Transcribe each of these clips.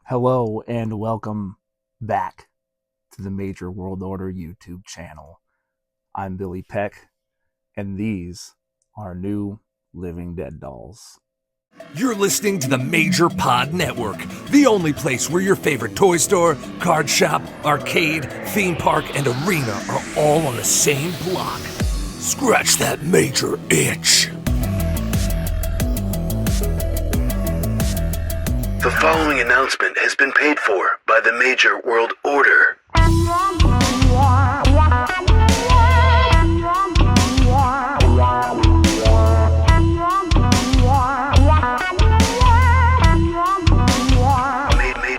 Hello and welcome back to the Major World Order YouTube channel. I'm Billy Peck, and these are new Living Dead dolls. You're listening to the Major Pod Network, the only place where your favorite toy store, card shop, arcade, theme park, and arena are all on the same block. Scratch that major itch. The following announcement has been paid for by the Major World Order.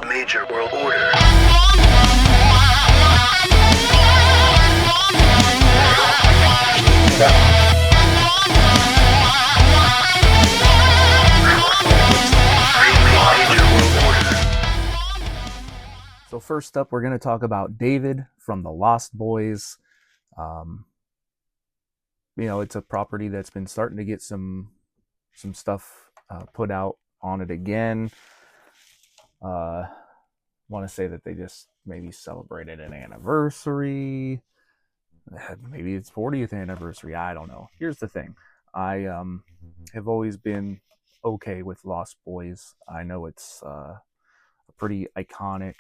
Major World Order. So first up, we're going to talk about David from the Lost Boys. It's a property that's been starting to get some stuff put out on it again. Want to say that they just maybe celebrated an anniversary. Maybe it's 40th anniversary. I don't know. Here's the thing. I have always been okay with Lost Boys. I know it's a pretty iconic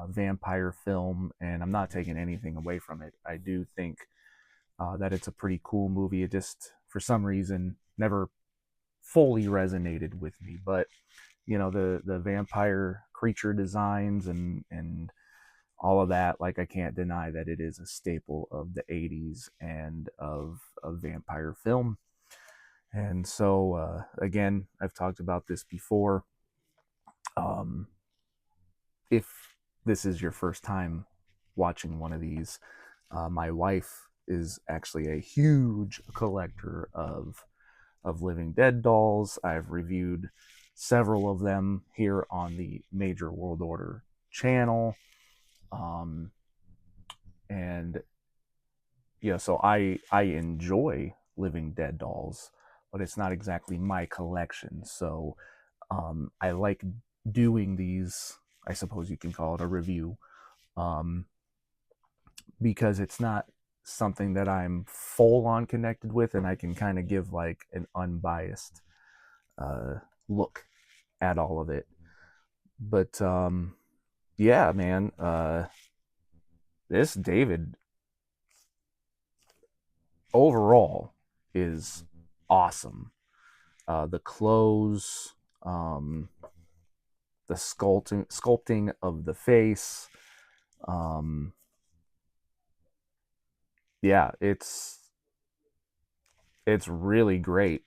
vampire film, and I'm not taking anything away from it. I do think that it's a pretty cool movie. It just, for some reason, never fully resonated with me. But the vampire creature designs and all of that, like, I can't deny that it is a staple of the 80s and of vampire film. And so again, I've talked about this before. If this is your first time watching one of these, my wife is actually a huge collector of Living Dead dolls. I've reviewed several of them here on the Major World Order channel. So I enjoy Living Dead dolls, but it's not exactly my collection. So I like doing these, I suppose you can call it a review, because it's not something that I'm full on connected with, and I can kind of give like an unbiased look at all of it. But yeah, man, this David overall is awesome. The clothes, the sculpting of the face, yeah, it's really great.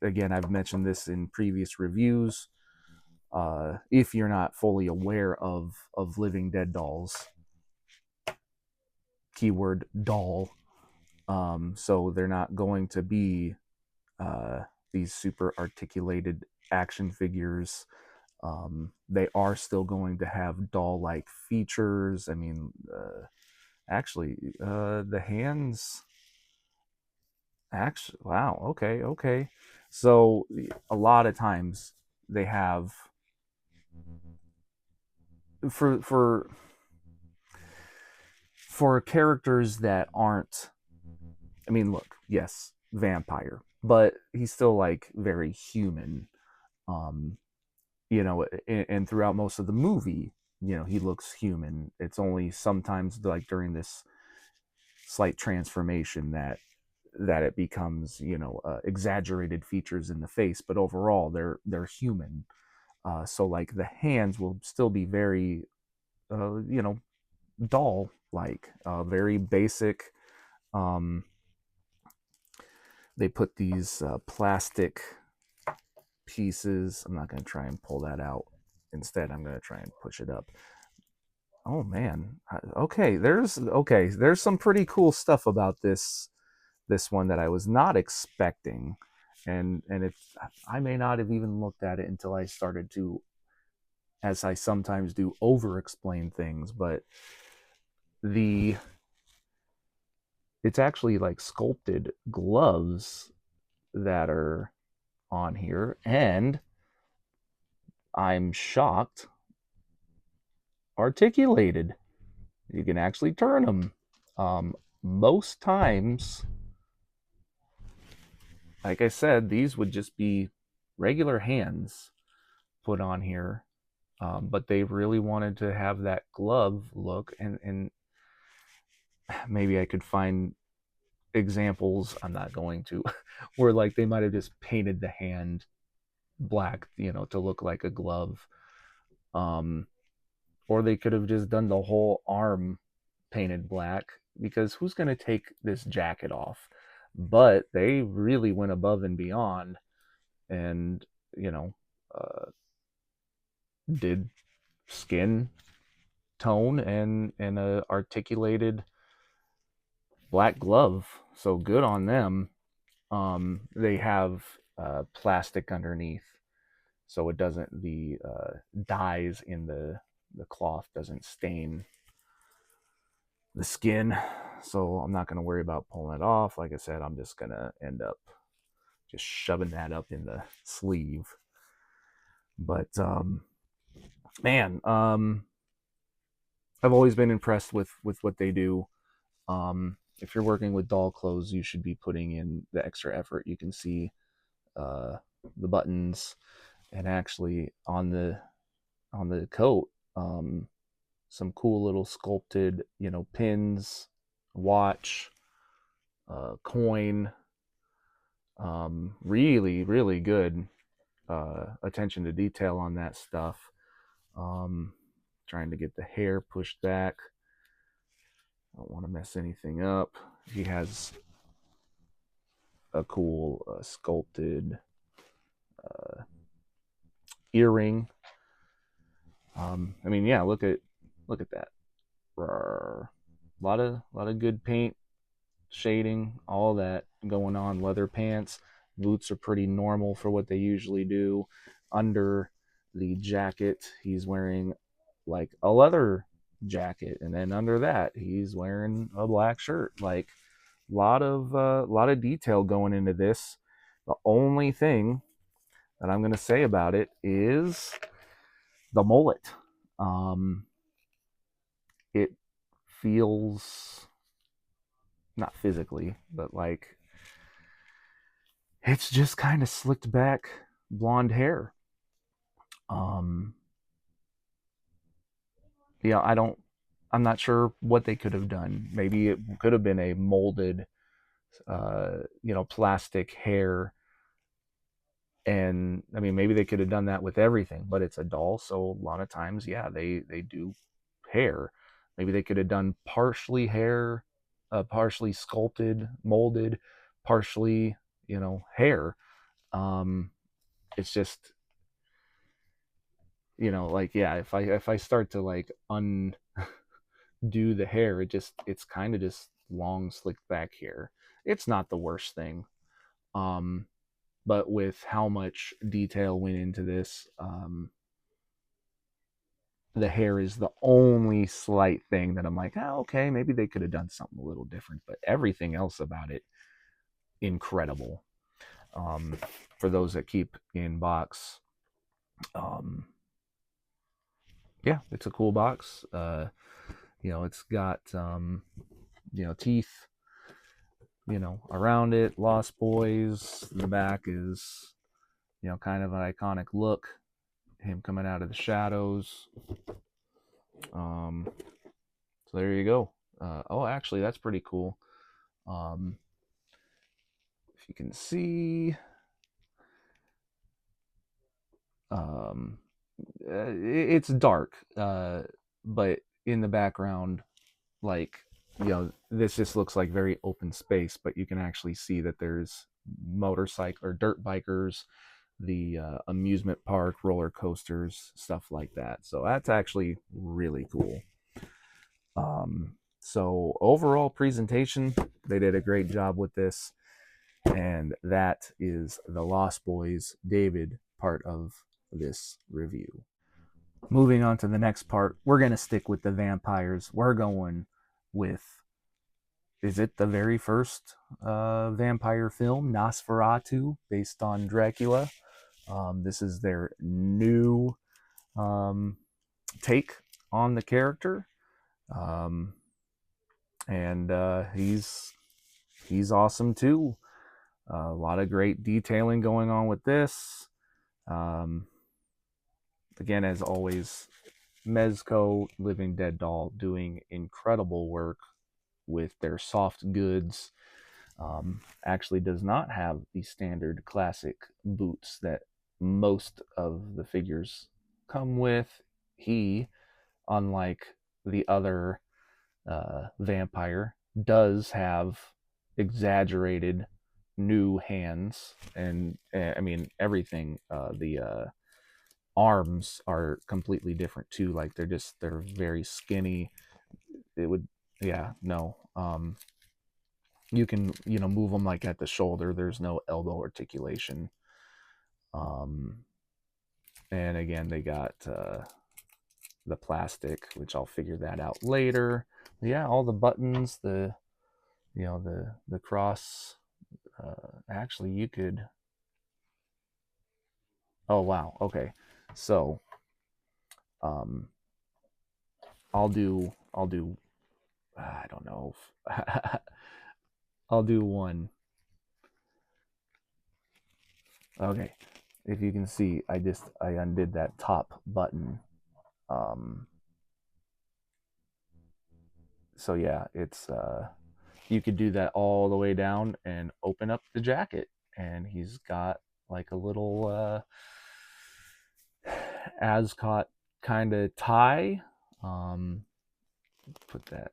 Again, I've mentioned this in previous reviews. If you're not fully aware of Living Dead dolls, keyword doll, so they're not going to be these super articulated action figures. They are still going to have doll-like features. I mean, actually, the hands. Actually, wow. Okay. So a lot of times they have for characters that aren't. I mean, look, yes, vampire, but he's still like very human. And throughout most of the movie, he looks human. It's only sometimes like during this slight transformation that it becomes exaggerated features in the face, but overall they're human. So like the hands will still be very doll like, very basic. They put these plastic pieces. I'm not going to try and pull that out. Instead, I'm going to try and push it up. Oh man. Okay, there's some pretty cool stuff about this one that I was not expecting, and I may not have even looked at it until I started to, as I sometimes do, over explain things. But it's actually like sculpted gloves that are on here, and I'm shocked, articulated. You can actually turn them. Most times, like I said, these would just be regular hands put on here, but they really wanted to have that glove look, and maybe I could find examples. I'm not going to, where like they might have just painted the hand black, to look like a glove, um, or they could have just done the whole arm painted black, because who's going to take this jacket off? But they really went above and beyond, and you know uh, did skin tone and a articulated black glove. So good on them. They have plastic underneath, so it doesn't, the dyes in the cloth doesn't stain the skin. So I'm not going to worry about pulling it off. Like I said, I'm just going to end up just shoving that up in the sleeve. But man, I've always been impressed with what they do. If you're working with doll clothes, you should be putting in the extra effort. You can see uh, the buttons, and actually on the coat, some cool little sculpted, pins, watch, coin. Really, really good attention to detail on that stuff. Um, Trying to get the hair pushed back. I don't want to mess anything up. He has a cool sculpted earring. I mean, yeah, look at that. A lot of good paint, shading, all that going on. Leather pants, boots are pretty normal for what they usually do. Under the jacket, he's wearing like a leather jacket, and then under that, he's wearing a black shirt. Like, lot of detail going into this. The only thing that I'm going to say about it is the mullet. Um, it feels, not physically, but like it's just kind of slicked back blonde hair. Um, yeah, I'm not sure what they could have done. Maybe it could have been a molded, plastic hair. And I mean, maybe they could have done that with everything, but it's a doll, so a lot of times, yeah, they do hair. Maybe they could have done partially hair, partially sculpted, molded, partially, hair. Um, it's just, like, yeah, if I start to like undo the hair, it's kind of just long, slicked back hair. It's not the worst thing. Um, but with how much detail went into this, the hair is the only slight thing that I'm like, oh, okay, maybe they could have done something a little different. But everything else about it, incredible. Um, for those that keep in box, um, yeah, it's a cool box. It's got teeth, around it. Lost Boys. The back is, kind of an iconic look. Him coming out of the shadows. So there you go. Oh, actually, that's pretty cool. Um, if you can see, um, it's dark, but in the background, like, this just looks like very open space, but you can actually see that there's motorcycle or dirt bikers, the amusement park, roller coasters, stuff like that. So that's actually really cool. So overall presentation, they did a great job with this, and that is the Lost Boys David part of this review. Moving on to the next part, we're going to stick with the vampires. We're going with, is it the very first vampire film, Nosferatu, based on Dracula? This is their new um, take on the character, um, and he's awesome too. A lot of great detailing going on with this. Um, Again, as always, Mezco Living Dead Doll doing incredible work with their soft goods. Actually does not have the standard classic boots that most of the figures come with. He, unlike the other vampire, does have exaggerated new hands, and I mean everything. The arms are completely different too. Like they're very skinny. It would, yeah, no. You can, move them like at the shoulder. There's no elbow articulation. Um, and again, they got the plastic, which I'll figure that out later. But yeah, all the buttons, the cross. Actually, you could. Oh wow. Okay, so um, I'll do. I don't know. I'll do one. Okay, if you can see, I undid that top button. Um, so yeah, it's you could do that all the way down and open up the jacket, and he's got like a little ascot kind of tie. Um, Put that,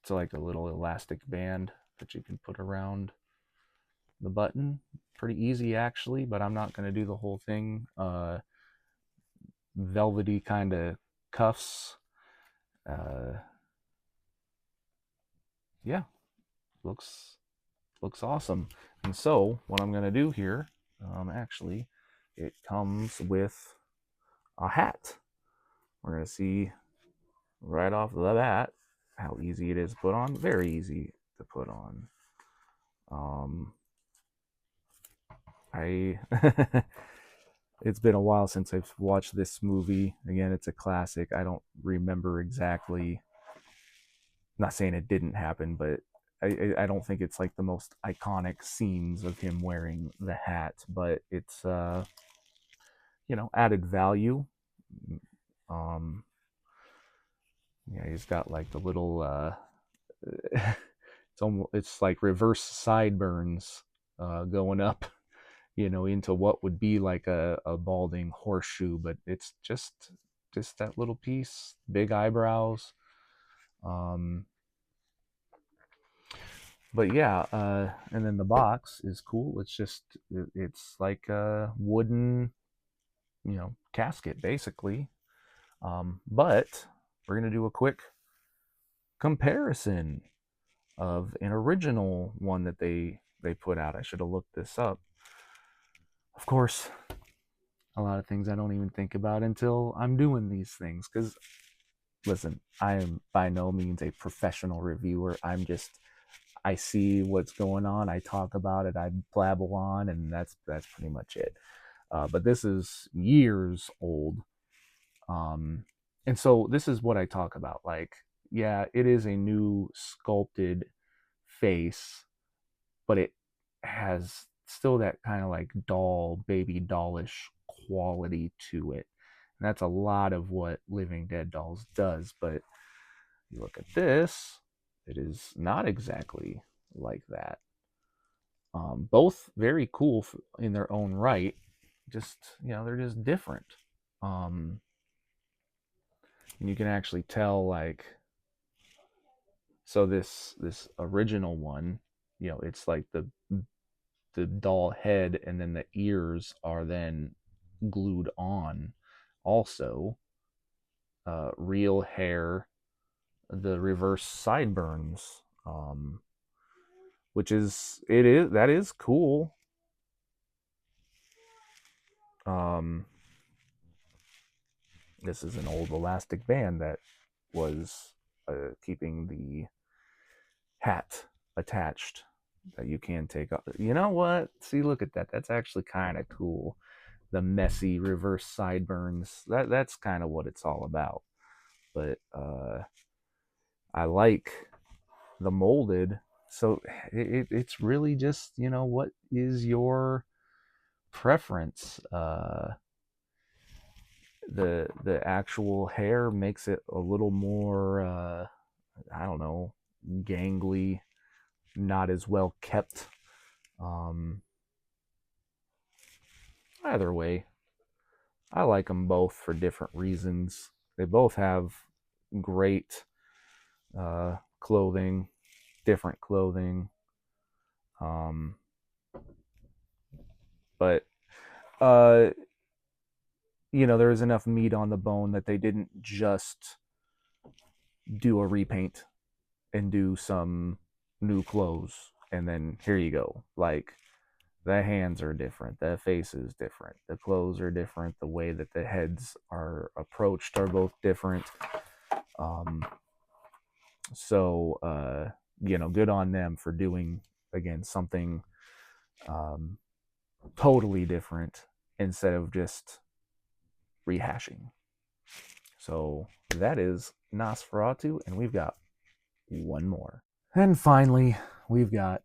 it's like a little elastic band that you can put around the button. Pretty easy actually, but I'm not going to do the whole thing. Velvety kind of cuffs. Uh, yeah, looks looks awesome. And so what I'm going to do here, actually, it comes with a hat. We're going to see right off the bat how easy it is to put on. Very easy to put on. I It's been a while since I've watched this movie. Again, it's a classic. I don't remember exactly. I'm not saying it didn't happen, but I don't think it's like the most iconic scenes of him wearing the hat, but it's added value. Um, yeah, he's got like the little it's like reverse sideburns going up, into what would be like a balding horseshoe, but it's just that little piece, big eyebrows. Um, but yeah, and then the box is cool. It's like a wooden, casket basically. But we're gonna do a quick comparison of an original one that they put out. I should have looked this up. Of course, a lot of things I don't even think about until I'm doing these things. Because listen, I am by no means a professional reviewer. I see what's going on, I talk about it, I blabble on, and that's pretty much it. But this is years old, and so this is what I talk about. Like, yeah, it is a new sculpted face, but it has still that kind of like baby dollish quality to it. And that's a lot of what Living Dead Dolls does. But you look at this, it is not exactly like that. Both very cool in their own right. Just, they're just different. Um, and you can actually tell, like, so this original one, it's like the doll head, and then the ears are then glued on. Also, real hair, the reverse sideburns, which that is cool. Um, this is an old elastic band that was keeping the hat attached that you can take off. You know what? See, look at that. That's actually kind of cool. the messy reverse sideburns. That's kind of what it's all about. But I like the molded. So it's really just, what is your preference? The actual hair makes it a little more, I don't know, gangly, not as well kept. Um, Either way, I like them both for different reasons. They both have great clothing, different clothing. Um, but uh, there's enough meat on the bone that they didn't just do a repaint and do some new clothes and then here you go. Like, the hands are different, the face is different, the clothes are different, the way that the heads are approached are both different. Um, so good on them for doing, again, something um, totally different instead of just rehashing. So that is Nosferatu, and we've got one more. And finally, we've got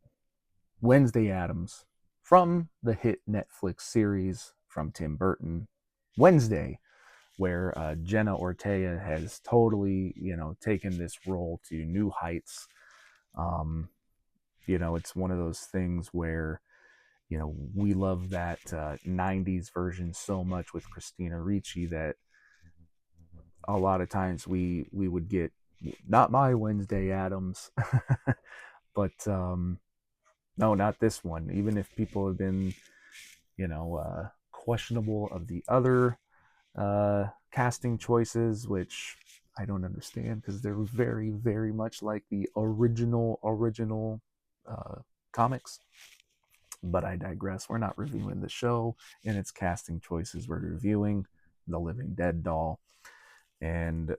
Wednesday Addams from the hit Netflix series from Tim Burton, Wednesday, where Jenna Ortega has totally, taken this role to new heights. Um, it's one of those things where, we love that 90s version so much with Christina Ricci that a lot of times we would get, not my Wednesday Addams, but no, not this one. Even if people have been, questionable of the other casting choices, which I don't understand because they're very, very much like the original comics. But I digress. We're not reviewing the show and its casting choices. We're reviewing the Living Dead doll. And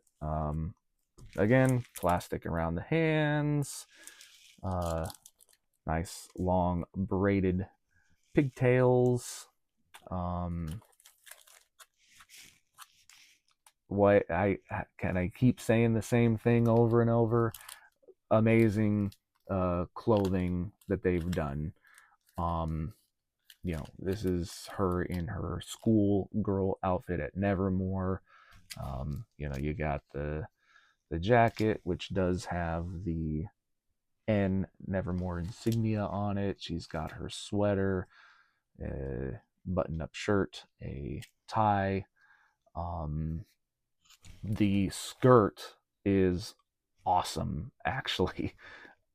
again, plastic around the hands, nice long braided pigtails. What I keep saying the same thing over and over. Amazing clothing that they've done. This is her in her school girl outfit at Nevermore. You got the jacket, which does have the N Nevermore insignia on it. She's got her sweater, a button-up shirt, a tie. Um, the skirt is awesome, actually.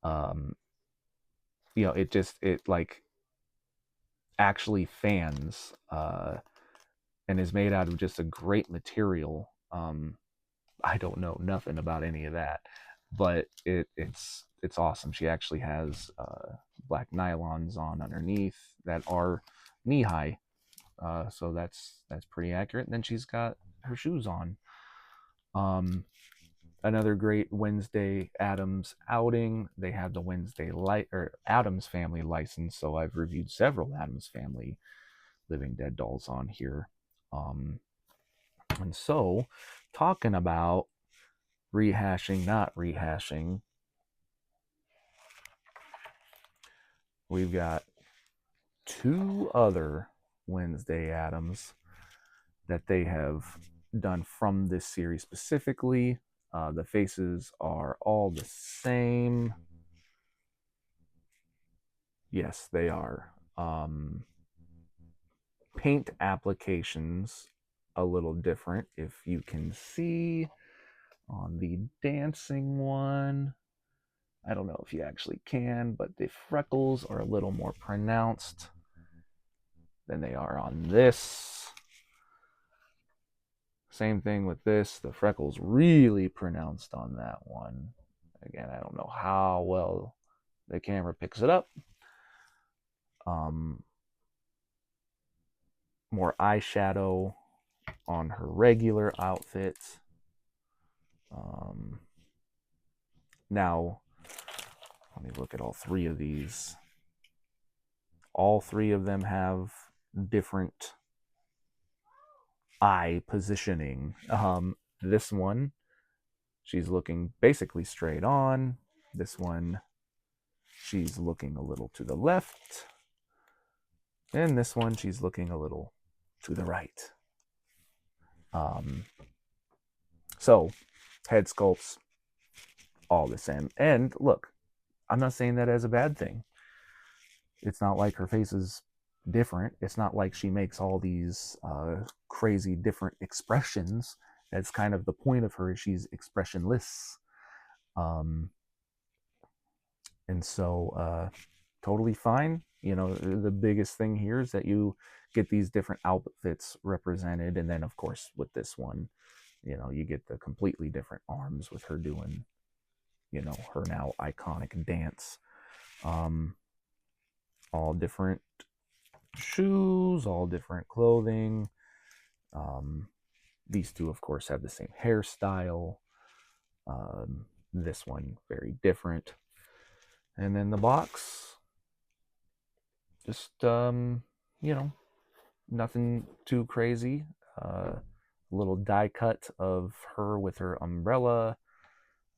Um, it like actually fans and is made out of just a great material. I don't know nothing about any of that, but it's awesome. She actually has black nylons on underneath that are knee high, so that's pretty accurate. And then she's got her shoes on. Another great Wednesday Addams outing. They have the Wednesday or Addams Family license, so I've reviewed several Addams Family Living Dead dolls on here. And so, talking about rehashing, not rehashing, we've got two other Wednesday Addams that they have done from this series specifically. The faces are all the same. Yes, they are. Paint applications a little different, if you can see on the dancing one. I don't know if you actually can, but the freckles are a little more pronounced than they are on this. Same thing with this. The freckles really pronounced on that one. Again, I don't know how well the camera picks it up. More eyeshadow on her regular outfit. Now, let me look at all three of these. All three of them have different eye positioning. This one, she's looking basically straight on. This one, she's looking a little to the left. And this one, she's looking a little to the right. So, head sculpts, all the same. And look, I'm not saying that as a bad thing. It's not like her face is different. It's not like she makes all these crazy different expressions. That's kind of the point of her. She's expressionless. Um, and so, totally fine. You know, the biggest thing here is that you get these different outfits represented. And then, of course, with this one, you know, you get the completely different arms with her doing, you know, her now iconic dance. All different shoes, all different clothing. These two, of course, have the same hairstyle. This one, very different. And then the box, just, you know, nothing too crazy. A little die cut of her with her umbrella,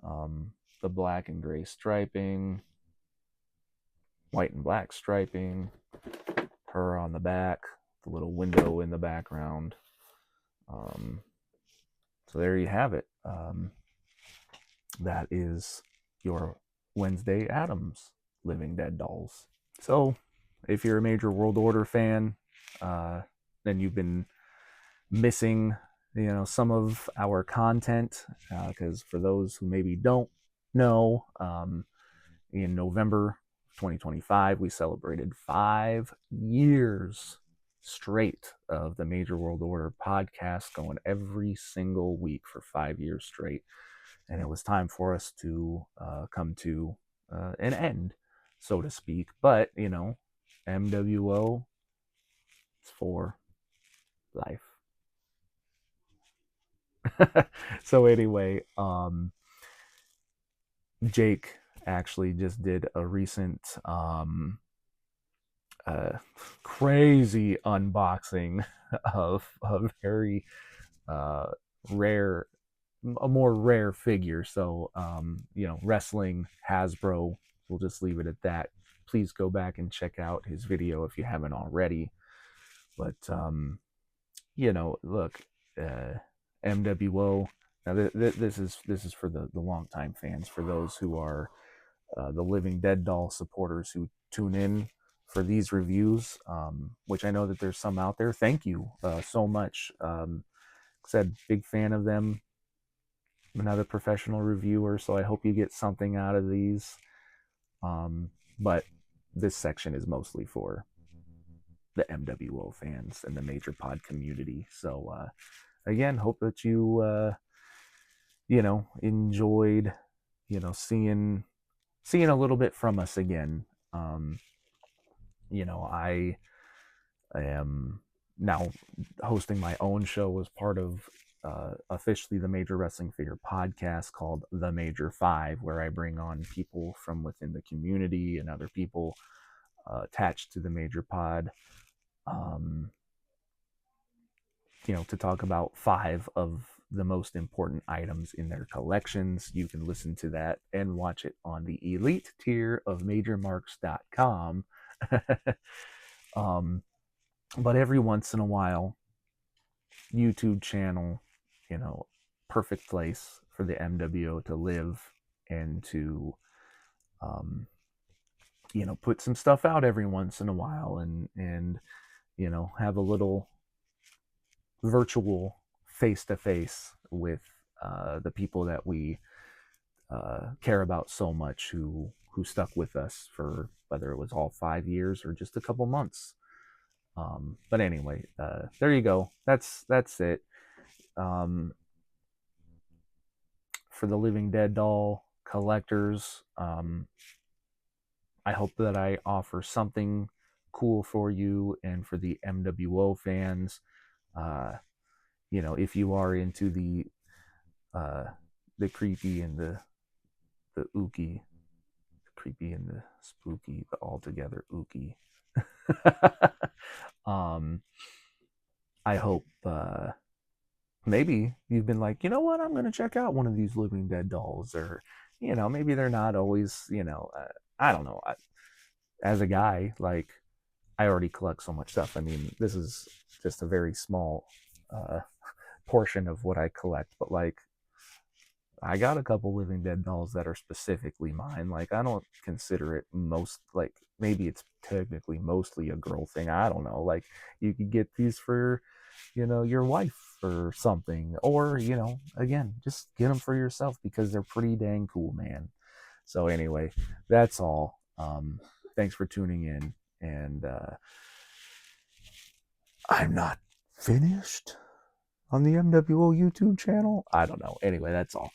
the black and gray striping, white and black striping, her on the back, the little window in the background. So there you have it. That is your Wednesday Addams Living Dead dolls. So if you're a major World Order fan, then you've been missing, you know, some of our content, because for those who maybe don't know, in November 2025 we celebrated 5 years straight of the Major World Order podcast, going every single week for 5 years straight, and it was time for us to come to an end, so to speak. But you know, MWO is for life. So anyway, Jake actually just did a recent crazy unboxing of a very rare, a more rare figure. So you know, wrestling Hasbro, we'll just leave it at that. Please go back and check out his video if you haven't already. But you know, look, MWO. Now this is for the longtime fans. For those who are the Living Dead doll supporters who tune in for these reviews, which I know that there's some out there. Thank you so much. Said big fan of them. I'm another professional reviewer, so I hope you get something out of these. But this section is mostly for the MWO fans and the Major Pod community. So again, hope that you you know, enjoyed, you know, seeing a little bit from us again. You know, I am now hosting my own show as part of officially the Major Wrestling Figure podcast called The Major Five, where I bring on people from within the community and other people attached to the Major Pod, you know, to talk about 5 of the most important items in their collections. You can listen to that and watch it on the elite tier of majormarks.com. But every once in a while, YouTube channel, you know, perfect place for the MWO to live and to, you know, put some stuff out every once in a while, and you know, have a little virtual face-to-face with the people that we care about so much, who stuck with us for whether it was all 5 years or just a couple months. But anyway, there you go. That's it. For the Living Dead doll collectors, I hope that I offer something cool for you, and for the MWO fans, you know, if you are into the creepy and the ooky, the creepy and the spooky, the altogether ooky. I hope maybe you've been like, you know what, I'm going to check out one of these Living Dead dolls, or, maybe they're not always, I don't know. As a guy, like, I already collect so much stuff. I mean, this is just a very small uh, portion of what I collect, but like, I got a couple Living Dead dolls that are specifically mine. Like, I don't consider it most, like, maybe it's technically mostly a girl thing. I don't know. Like, you could get these for, your wife or something. Or, again, just get them for yourself because they're pretty dang cool, man. So, anyway, that's all. Thanks for tuning in. And I'm not finished on the MWO YouTube channel. I don't know. Anyway, that's all.